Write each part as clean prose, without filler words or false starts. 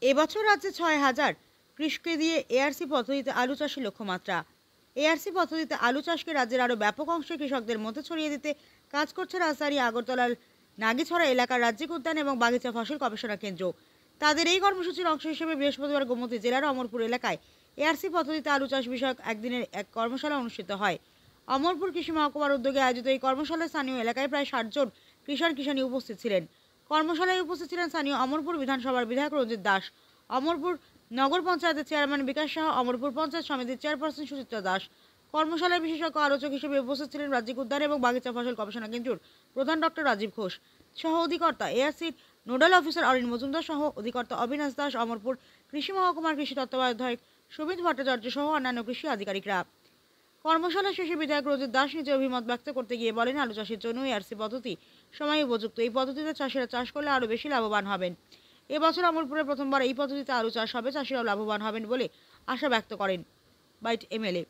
এবছর রাজ্যে ৬,০০০ কৃষককে দিয়ে এআরসি পদ্ধতিতে আলু চাষের লক্ষ্যমাত্রা। এআরসি পদ্ধতিতে আলু চাষকে রাজ্যের আরও ব্যাপক অংশে কৃষকদের মধ্যে ছড়িয়ে দিতে কাজ করছে রাজধানী আগরতলার নাগিছড়া এলাকার রাজ্যিক উদ্যান এবং বাগিচা ফসল গবেষণা কেন্দ্র। তাদের এই কর্মসূচির অংশ হিসেবে বৃহস্পতিবার গোমতী জেলার অমরপুর এলাকায় এআরসি পদ্ধতিতে আলু চাষ বিষয়ক একদিনের এক কর্মশালা অনুষ্ঠিত হয়। অমরপুর কৃষি মহকুমার উদ্যোগে আয়োজিত এই কর্মশালায় স্থানীয় এলাকায় প্রায় ৬০ জন কিষাণী উপস্থিত ছিলেন। কর্মশালায় উপস্থিত ছিলেন স্থানীয় অমরপুর বিধানসভার বিধায়ক রঞ্জিত দাস, অমরপুর নগর পঞ্চায়েতের চেয়ারম্যান বিকাশ সাহা, অমরপুর পঞ্চায়েত সমিতির চেয়ারপারসন সুচিত্রা দাস। কর্মশালায় বিশেষজ্ঞ আলোচক হিসেবে উপস্থিত ছিলেন রাজ্যিক উদ্যান এবং বাগিচা ফসল গবেষণা কেন্দ্রের প্রধান ডক্টর রাজীব ঘোষ, সহ অধিকর্তা এআরসির নোডাল অফিসার অরিন মজুমদার, সহ অধিকর্তা অবিনাশ দাস, অমরপুর কৃষি মহকুমার কৃষি তত্ত্বাবধায়ক সুমিত ভট্টাচার্য সহ অন্যান্য কৃষি আধিকারিকরা। কর্মশালা শেষে বিধায়ক রঞ্জিত দাস নিজে অভিমত ব্যক্ত করতে গিয়ে বলেন, আলু চাষের জন্য এআরসি পদ্ধতি সময় উপযুক্ত। এই পদ্ধতিতে চাষিরা চাষ করলে আরও বেশি লাভবান হবেন। এবছর অমরপুরে প্রথমবার এই পদ্ধতিতে আলু চাষ হবে, চাষিরাও লাভবান হবেন বলে আশা ব্যক্ত করেন বাইট এমএলএ।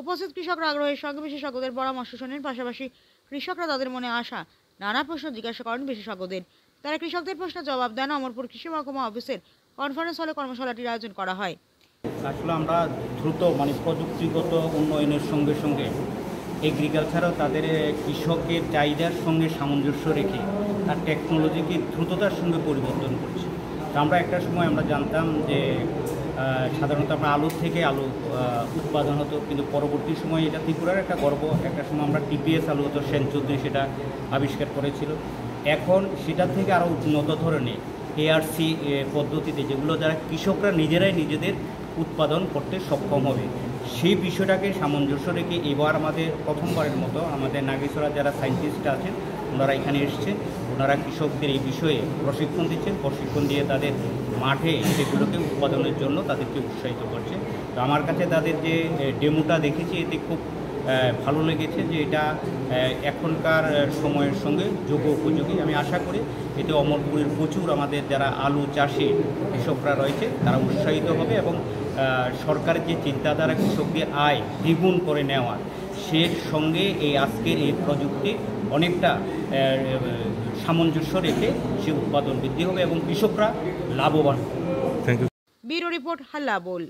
উপস্থিত কৃষকরা আগ্রহের সঙ্গে বিশেষজ্ঞদের পরামর্শ শোনেন, পাশাপাশি কৃষকরা তাদের মনে আসা নানা প্রশ্ন জিজ্ঞাসা করেন বিশেষজ্ঞদের। তারা কৃষকদের প্রশ্নের জবাব দেন। অমরপুর কৃষি মহকুমা অফিসের কনফারেন্স হলে কর্মশালাটির আয়োজন করা হয়। আসলে আমরা দ্রুত প্রযুক্তিগত উন্নয়নের সঙ্গে সঙ্গে এগ্রিকালচারও তাদের কৃষকের চাহিদার সঙ্গে সামঞ্জস্য রেখে তার টেকনোলজিকে দ্রুততার সঙ্গে পরিবর্তন করছে। তো আমরা একটা সময় আমরা জানতাম যে সাধারণত আমরা আলুর থেকে আলু উৎপাদন হতো, কিন্তু পরবর্তী সময় এটা ত্রিপুরার একটা গর্ব। একটা সময় আমরা টিপিএস আলু হতো, সেন চৌধুরী সেটা আবিষ্কার করেছিল। এখন সেটা থেকে আরও উন্নত ধরনের এআরসি পদ্ধতিতে যেগুলো যারা কৃষকরা নিজেরাই নিজেদের উৎপাদন করতে সক্ষম হবে, সেই বিষয়টাকে সামঞ্জস্য রেখে এবার আমাদের প্রথমবারের মতো আমাদের নাগিছড়া যারা সায়েন্টিস্ট আছেন ওনারা এখানে এসছেন। ওনারা কৃষকদের এই বিষয়ে প্রশিক্ষণ দিচ্ছেন, প্রশিক্ষণ দিয়ে তাদের মাঠে সেগুলোকে উৎপাদনের জন্য তাদেরকে উৎসাহিত করছে। তো আমার কাছে তাদের যে ডেমোটা দেখেছি এতে খুব ভালো লেগেছে যে এটা এখনকার সময়ের সঙ্গে যোগ্য উপযোগী। আমি আশা করি এতে অমরপুরের প্রচুর আমাদের যারা আলু চাষে কৃষকরা রয়েছে তারা উৎসাহিত হবে এবং সরকারের যে চিন্তাধারা কৃষকদের আয় দ্বিগুণ করে নেওয়া, সে সঙ্গে এই আজকের এই প্রযুক্তি অনেকটা সামঞ্জস্য রেখে সে উৎপাদন বৃদ্ধি হবে এবং কৃষকরা লাভবান হবে। ব্যুরো রিপোর্ট, হাল্লা বোল।